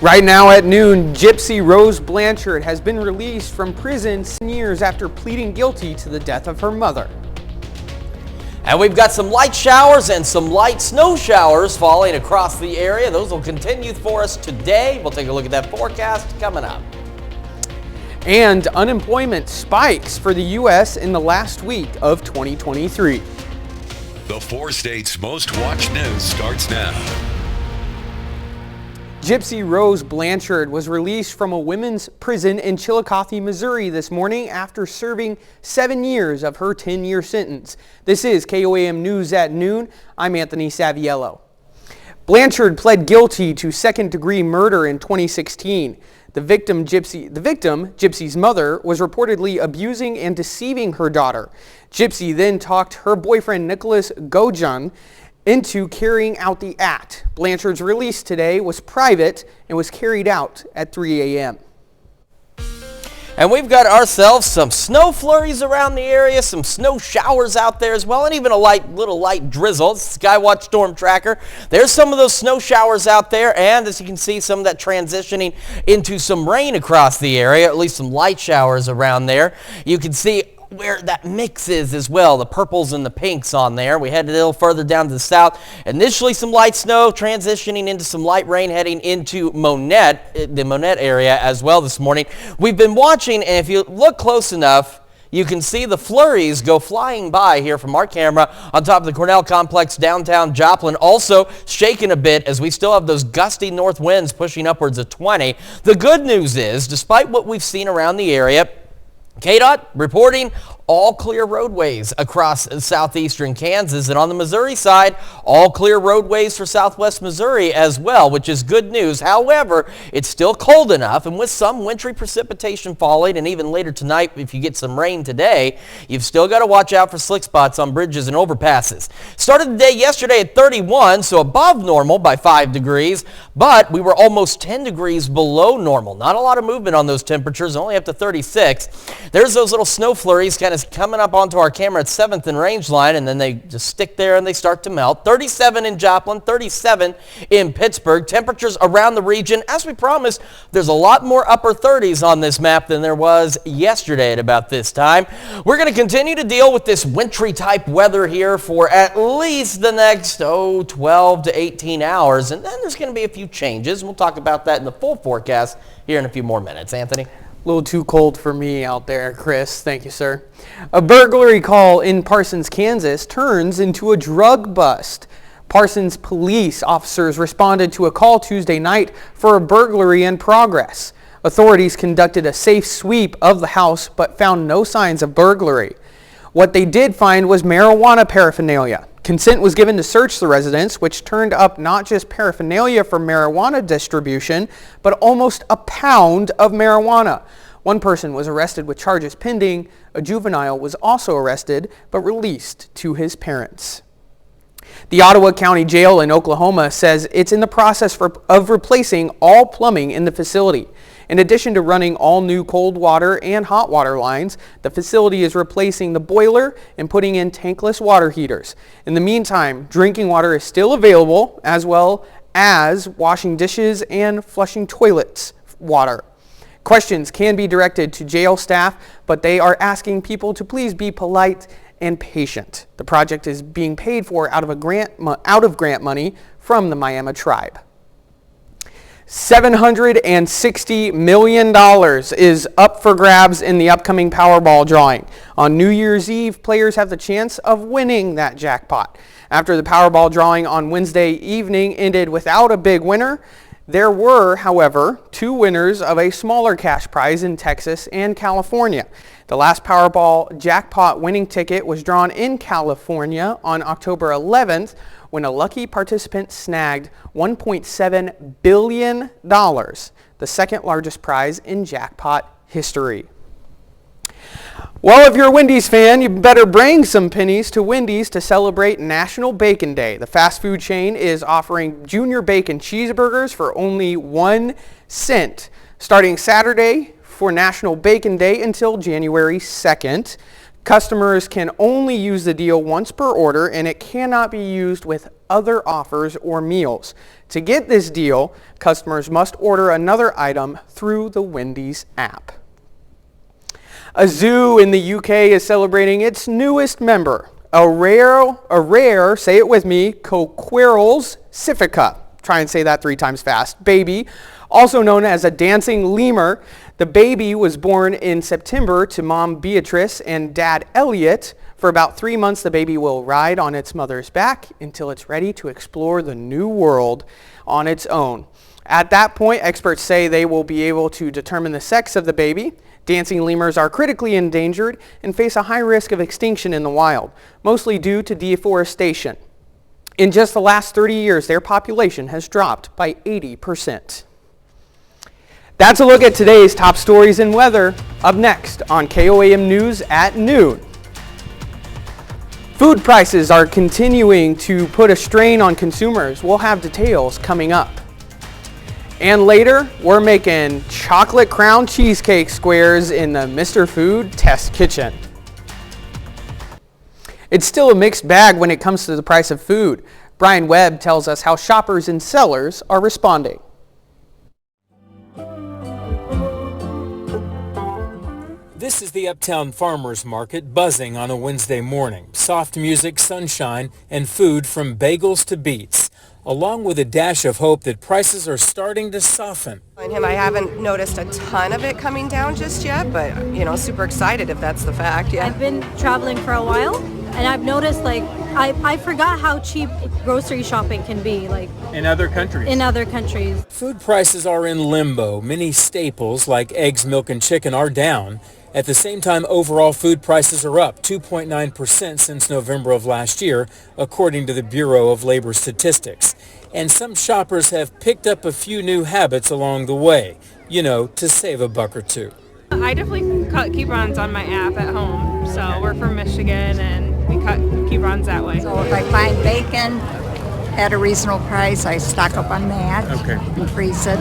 Right now at noon, Gypsy Rose Blanchard has been released from prison 7 years after pleading guilty to the death of her mother. And we've got some light showers and some light snow showers falling across the area. Those will continue for us today. We'll take a look at that forecast coming up. And unemployment spikes for the U.S. in the last week of 2023. The 4 states' most watched news starts now. Gypsy Rose Blanchard was released from a women's prison in Chillicothe, Missouri this morning after serving 7 years of her 10-year sentence. This is KOAM News at Noon. I'm Anthony Saviello. Blanchard pled guilty to second-degree murder in 2016. The victim, Gypsy's mother, was reportedly abusing and deceiving her daughter. Gypsy then talked her boyfriend Nicholas Gojan into carrying out the act. Blanchard's release today was private and was carried out at 3 a.m. And we've got ourselves some snow flurries around the area, some snow showers out there as well, and even a little light drizzle. It's the Skywatch Storm Tracker. There's some of those snow showers out there, and as you can see, some of that transitioning into some rain across the area, at least some light showers around there. You can see where that mix is as well, the purples and the pinks on there. We headed a little further down to the south. Initially some light snow, transitioning into some light rain, heading into the Monette area as well this morning. We've been watching, and if you look close enough, you can see the flurries go flying by here from our camera on top of the Cornell Complex downtown Joplin. Also shaking a bit as we still have those gusty north winds pushing upwards of 20. The good news is, despite what we've seen around the area, KDOT reporting all clear roadways across southeastern Kansas, and on the Missouri side, all clear roadways for southwest Missouri as well, which is good news. However, it's still cold enough, and with some wintry precipitation falling, and even later tonight, if you get some rain today, you've still got to watch out for slick spots on bridges and overpasses. Started the day yesterday at 31, so above normal by 5 degrees, but we were almost 10 degrees below normal. Not a lot of movement on those temperatures, only up to 36. There's those little snow flurries kind of coming up onto our camera at 7th and Rangeline, and then they just stick there and they start to melt. 37 in Joplin, 37 in Pittsburgh. Temperatures around the region, as we promised, there's a lot more upper 30s on this map than there was yesterday at about this time. We're going to continue to deal with this wintry type weather here for at least the next 12 to 18 hours, and then there's going to be a few changes. We'll talk about that in the full forecast here in a few more minutes. Anthony? A little too cold for me out there, Chris. Thank you, sir. A burglary call in Parsons, Kansas turns into a drug bust. Parsons police officers responded to a call Tuesday night for a burglary in progress. Authorities conducted a safe sweep of the house but found no signs of burglary. What they did find was marijuana paraphernalia. Consent was given to search the residence, which turned up not just paraphernalia for marijuana distribution, but almost a pound of marijuana. One person was arrested with charges pending. A juvenile was also arrested, but released to his parents. The Ottawa County Jail in Oklahoma says it's in the process of replacing all plumbing in the facility. In addition to running all new cold water and hot water lines, the facility is replacing the boiler and putting in tankless water heaters. In the meantime, drinking water is still available, as well as washing dishes and flushing toilets water. Questions can be directed to jail staff, but they are asking people to please be polite and patient. The project is being paid for out of grant money from the Miami tribe. $760 million is up for grabs in the upcoming Powerball drawing. On New Year's Eve, players have the chance of winning that jackpot. After the Powerball drawing on Wednesday evening ended without a big winner, there were, however, 2 winners of a smaller cash prize in Texas and California. The last Powerball jackpot winning ticket was drawn in California on October 11th, when a lucky participant snagged $1.7 billion, the second largest prize in jackpot history. Well, if you're a Wendy's fan, you better bring some pennies to Wendy's to celebrate National Bacon Day. The fast food chain is offering junior bacon cheeseburgers for only 1 cent, starting Saturday for National Bacon Day until January 2nd. Customers can only use the deal once per order, and it cannot be used with other offers or meals. To get this deal, customers must order another item through the Wendy's app. A zoo in the UK is celebrating its newest member, a rare, say it with me, Coquerel's civica. Try and say that 3 times fast. Baby, also known as a dancing lemur. The baby was born in September to mom Beatrice and dad Elliot. For about 3 months, the baby will ride on its mother's back until it's ready to explore the new world on its own. At that point, experts say they will be able to determine the sex of the baby. Dancing lemurs are critically endangered and face a high risk of extinction in the wild, mostly due to deforestation. In just the last 30 years, their population has dropped by 80%. That's a look at today's top stories and weather. Up next on KOAM News at noon. Food prices are continuing to put a strain on consumers. We'll have details coming up. And later, we're making chocolate crown cheesecake squares in the Mr. Food test kitchen. It's still a mixed bag when it comes to the price of food. Brian Webb tells us how shoppers and sellers are responding. This is the Uptown Farmers Market buzzing on a Wednesday morning. Soft music, sunshine, and food from bagels to beets, along with a dash of hope that prices are starting to soften. I haven't noticed a ton of it coming down just yet, but super excited if that's the fact. Yeah. I've been traveling for a while, and I've noticed I forgot how cheap grocery shopping can be In other countries. Food prices are in limbo. Many staples like eggs, milk, and chicken are down. At the same time, overall food prices are up 2.9% since November of last year, according to the Bureau of Labor Statistics. And some shoppers have picked up a few new habits along the way, to save a buck or two. I definitely cut coupons on my app at home. So we're from Michigan and we cut coupons that way. So if I find bacon at a reasonable price, I stock up on that and freeze it.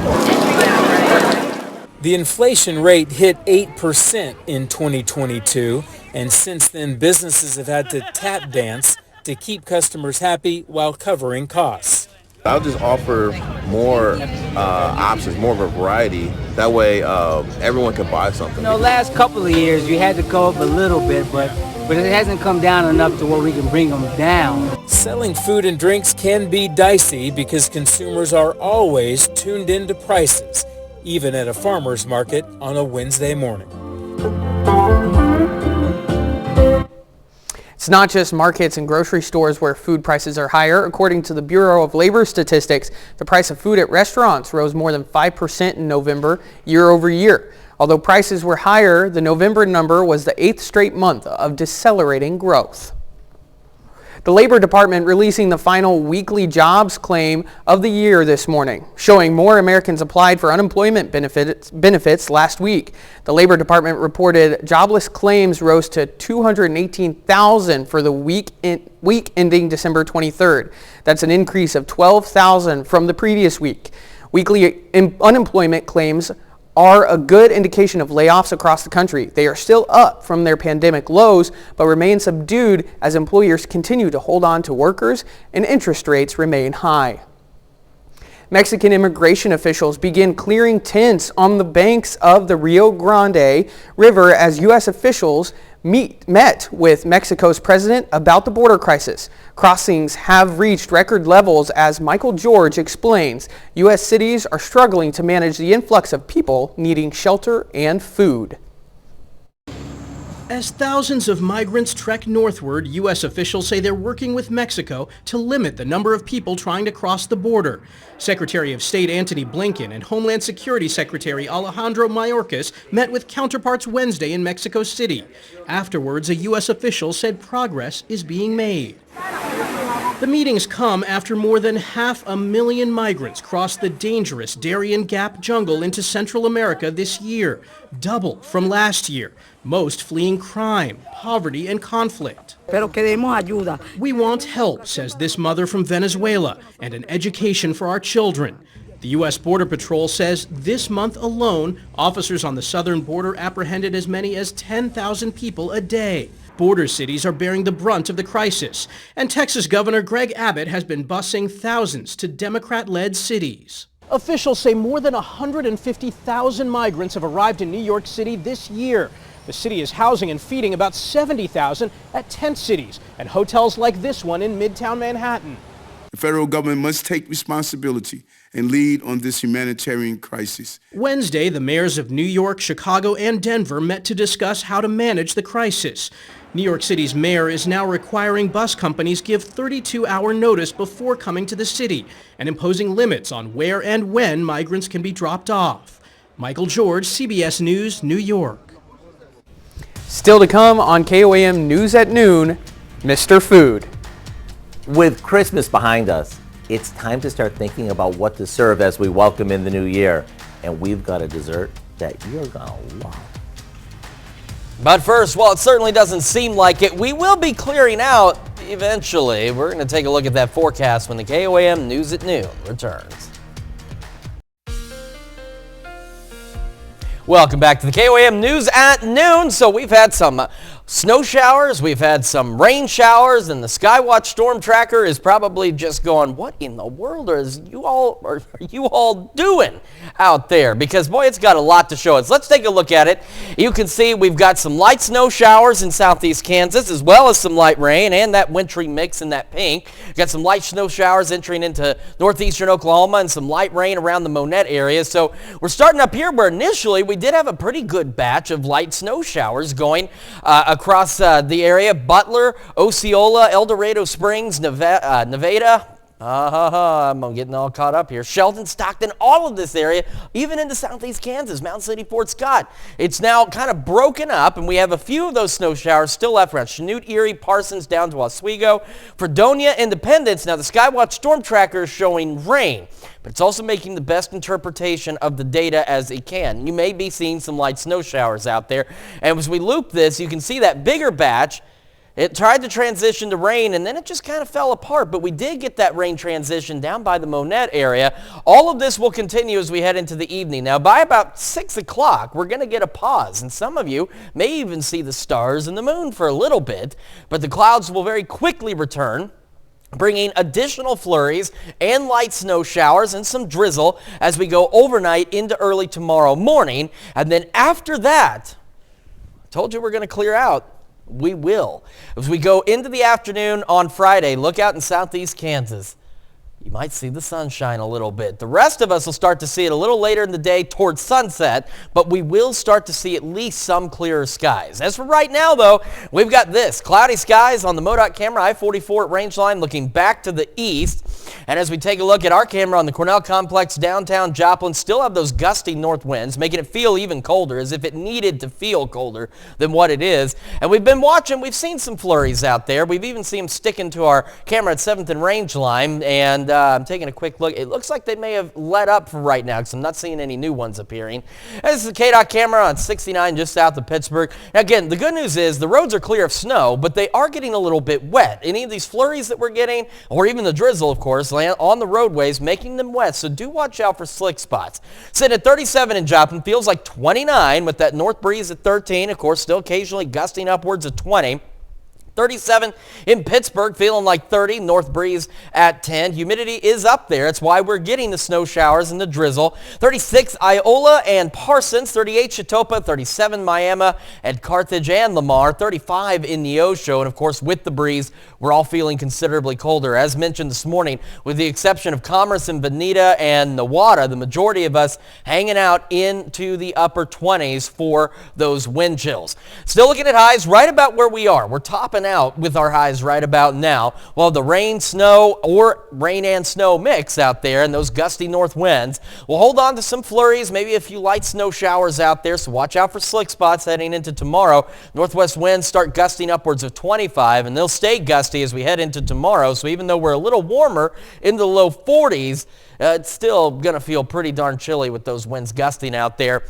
The inflation rate hit 8% in 2022, and since then businesses have had to tap dance to keep customers happy while covering costs. I'll just offer more options, more of a variety. That way everyone can buy something. Last couple of years you had to go up a little bit, but it hasn't come down enough to where we can bring them down. Selling food and drinks can be dicey because consumers are always tuned into prices, even at a farmer's market on a Wednesday morning. It's not just markets and grocery stores where food prices are higher. According to the Bureau of Labor Statistics, the price of food at restaurants rose more than 5% in November, year over year. Although prices were higher, the November number was the 8th straight month of decelerating growth. The Labor Department releasing the final weekly jobs claim of the year this morning, showing more Americans applied for unemployment benefits last week. The Labor Department reported jobless claims rose to 218,000 for the week ending December 23rd. That's an increase of 12,000 from the previous week. Weekly unemployment claims are a good indication of layoffs across the country. They are still up from their pandemic lows, but remain subdued as employers continue to hold on to workers and interest rates remain high. Mexican immigration officials begin clearing tents on the banks of the Rio Grande River as U.S. officials met with Mexico's president about the border crisis. Crossings have reached record levels as Michael George explains. U.S. cities are struggling to manage the influx of people needing shelter and food. As thousands of migrants trek northward, U.S. officials say they're working with Mexico to limit the number of people trying to cross the border. Secretary of State Antony Blinken and Homeland Security Secretary Alejandro Mayorkas met with counterparts Wednesday in Mexico City. Afterwards, a U.S. official said progress is being made. The meetings come after more than 500,000 migrants crossed the dangerous Darien Gap jungle into Central America this year, double from last year, most fleeing crime, poverty, and conflict. We want help, says this mother from Venezuela, and an education for our children. The U.S. Border Patrol says this month alone, officers on the southern border apprehended as many as 10,000 people a day. Border cities are bearing the brunt of the crisis, and Texas Governor Greg Abbott has been busing thousands to Democrat-led cities. Officials say more than 150,000 migrants have arrived in New York City this year. The city is housing and feeding about 70,000 at tent cities and hotels like this one in Midtown Manhattan. The federal government must take responsibility and lead on this humanitarian crisis. Wednesday, the mayors of New York, Chicago, and Denver met to discuss how to manage the crisis. New York City's mayor is now requiring bus companies give 32-hour notice before coming to the city and imposing limits on where and when migrants can be dropped off. Michael George, CBS News, New York. Still to come on KOAM News at Noon, Mr. Food. With Christmas behind us, it's time to start thinking about what to serve as we welcome in the new year. And we've got a dessert that you're gonna love. But first, while it certainly doesn't seem like it, we will be clearing out eventually. We're going to take a look at that forecast when the KOAM News at Noon returns. Welcome back to the KOAM News at Noon. So we've had some snow showers, we've had some rain showers, and the Skywatch Storm Tracker is probably just going, what in the world are you all doing out there? Because boy, it's got a lot to show us. Let's take a look at it. You can see we've got some light snow showers in southeast Kansas, as well as some light rain and that wintry mix in that pink. We've got some light snow showers entering into northeastern Oklahoma and some light rain around the Monette area. So we're starting up here where initially we did have a pretty good batch of light snow showers going across the area. Butler, Osceola, El Dorado Springs, Nevada. I'm getting all caught up here. Shelton, Stockton, all of this area, even into southeast Kansas, Mountain City, Fort Scott. It's now kind of broken up, and we have a few of those snow showers still left around Chanute, Erie, Parsons, down to Oswego. Fredonia, Independence. Now the Skywatch Storm Tracker is showing rain, but it's also making the best interpretation of the data as it can. You may be seeing some light snow showers out there, and as we loop this, you can see that bigger batch. It tried to transition to rain, and then it just kind of fell apart, but we did get that rain transition down by the Monette area. All of this will continue as we head into the evening. Now, by about 6 o'clock, we're going to get a pause, and some of you may even see the stars and the moon for a little bit, but the clouds will very quickly return, bringing additional flurries and light snow showers and some drizzle as we go overnight into early tomorrow morning. And then after that, I told you we're going to clear out. We will. As we go into the afternoon on Friday, look out in southeast Kansas. You might see the sunshine a little bit. The rest of us will start to see it a little later in the day towards sunset, but we will start to see at least some clearer skies. As for right now, though, we've got this. Cloudy skies on the MoDOT camera, I-44 at Rangeline, looking back to the east. And as we take a look at our camera on the Cornell Complex, downtown Joplin, still have those gusty north winds, making it feel even colder, as if it needed to feel colder than what it is. And we've been watching, we've seen some flurries out there. We've even seen them sticking to our camera at 7th and Rangeline, and I'm taking a quick look. It looks like they may have let up for right now because I'm not seeing any new ones appearing. This is the KDOT camera on 69 just south of Pittsburgh. Now again, the good news is the roads are clear of snow, but they are getting a little bit wet. Any of these flurries that we're getting, or even the drizzle, of course, land on the roadways, making them wet, so do watch out for slick spots. Sitting at 37 in Joplin, feels like 29 with that north breeze at 13, of course, still occasionally gusting upwards of 20. 37 in Pittsburgh, feeling like 30, north breeze at 10. Humidity is up there. That's why we're getting the snow showers and the drizzle. 36 Iola and Parsons, 38 Chitopa, 37 Miami and Carthage and Lamar, 35 in Neosho, and of course with the breeze, we're all feeling considerably colder. As mentioned this morning, with the exception of Commerce and Bonita and Nowata, the majority of us hanging out into the upper 20s for those wind chills. Still looking at highs right about where we are. We're topping out with our highs right about now. Well, the rain, snow, or rain and snow mix out there and those gusty north winds will hold on to some flurries, maybe a few light snow showers out there, so watch out for slick spots heading into tomorrow. Northwest winds start gusting upwards of 25, and they'll stay gusty as we head into tomorrow, so even though we're a little warmer in the low 40s, it's still going to feel pretty darn chilly with those winds gusting out there.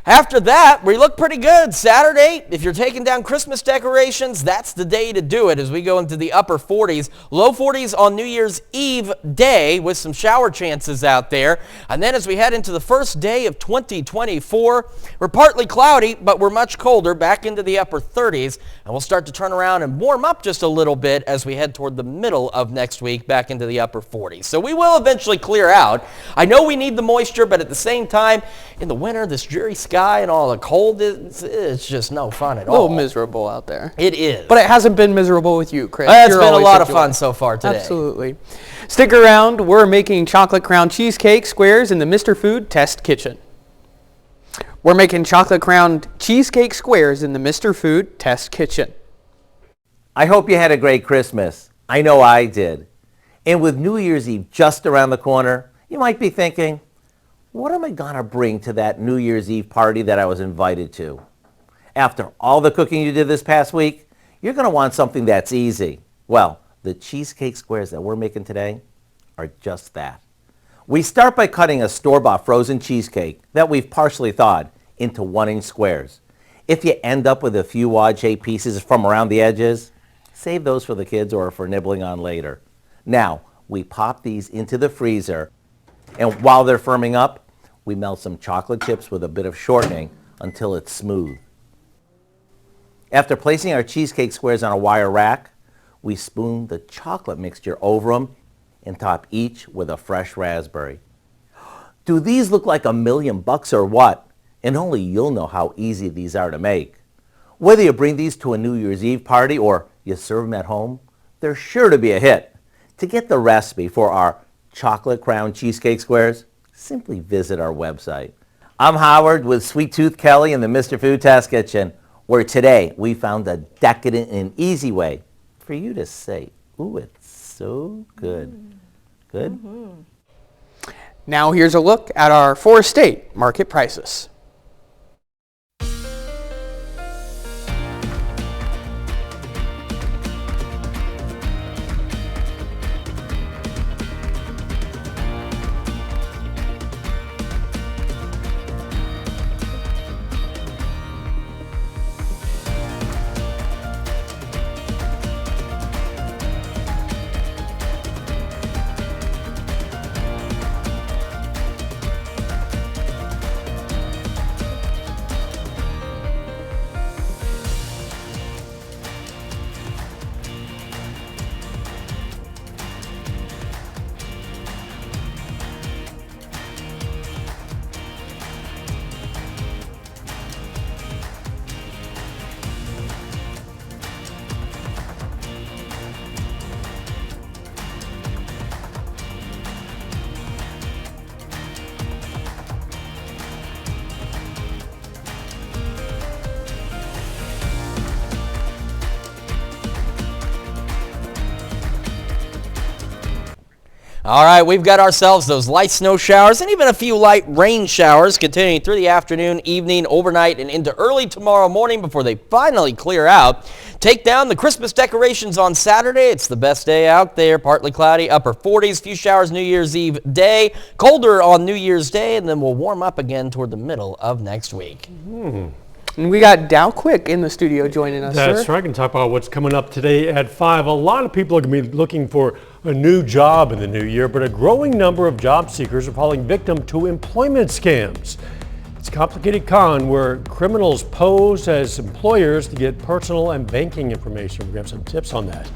After that, we look pretty good. Saturday, if you're taking down Christmas decorations, that's the day to do it as we go into the upper 40s. Low 40s on New Year's Eve day with some shower chances out there. And then as we head into the first day of 2024, we're partly cloudy, but we're much colder, back into the upper 30s. And we'll start to turn around and warm up just a little bit as we head toward the middle of next week, back into the upper 40s. So we will eventually clear out. I know we need the moisture, but at the same time, in the winter, this dreary sky and all the cold, it's just no fun at all. A little miserable out there. It is. But it hasn't been miserable with you, Chris. It's been a lot of fun so far today. Absolutely. Stick around. We're making chocolate crown cheesecake squares in the Mr. Food Test Kitchen. We're making chocolate crown cheesecake squares in the Mr. Food Test Kitchen. I hope you had a great Christmas. I know I did. And with New Year's Eve just around the corner, you might be thinking, what am I going to bring to that New Year's Eve party that I was invited to? After all the cooking you did this past week, you're going to want something that's easy. Well, the cheesecake squares that we're making today are just that. We start by cutting a store-bought frozen cheesecake that we've partially thawed into 1-inch squares. If you end up with a few odd-shaped pieces from around the edges, save those for the kids or for nibbling on later. Now, we pop these into the freezer, and while they're firming up, we melt some chocolate chips with a bit of shortening until it's smooth. After placing our cheesecake squares on a wire rack, we spoon the chocolate mixture over them and top each with a fresh raspberry. Do these look like $1,000,000 or what? And only you'll know how easy these are to make. Whether you bring these to a New Year's Eve party or you serve them at home, they're sure to be a hit. To get the recipe for our chocolate crown cheesecake squares, simply visit our website. I'm Howard with Sweet Tooth Kelly in the Mr. Food Test Kitchen, where today we found a decadent and easy way for you to say, ooh, it's so good. Good? Now here's a look at our for-state market prices. All right, we've got ourselves those light snow showers and even a few light rain showers continuing through the afternoon, evening, overnight, and into early tomorrow morning before they finally clear out. Take down the Christmas decorations on Saturday. It's the best day out there. Partly cloudy, upper 40s, few showers New Year's Eve day. Colder on New Year's Day, and then we'll warm up again toward the middle of next week. And we got Dow Quick in the studio joining us, That's sir. right. I can talk about what's coming up today at 5. A lot of people are going to be looking for a new job in the new year, but a growing number of job seekers are falling victim to employment scams. It's a complicated con where criminals pose as employers to get personal and banking information. We have some tips on that.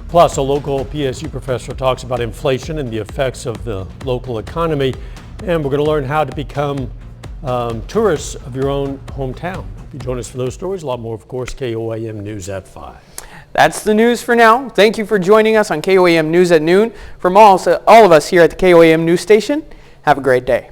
Plus, a local PSU professor talks about inflation and the effects of the local economy, and we're going to learn how to become tourists of your own hometown. If you join us for those stories, a lot more, of course, KOAM News at 5. That's the news for now. Thank you for joining us on KOAM News at noon. From all of us here at the KOAM News Station, have a great day.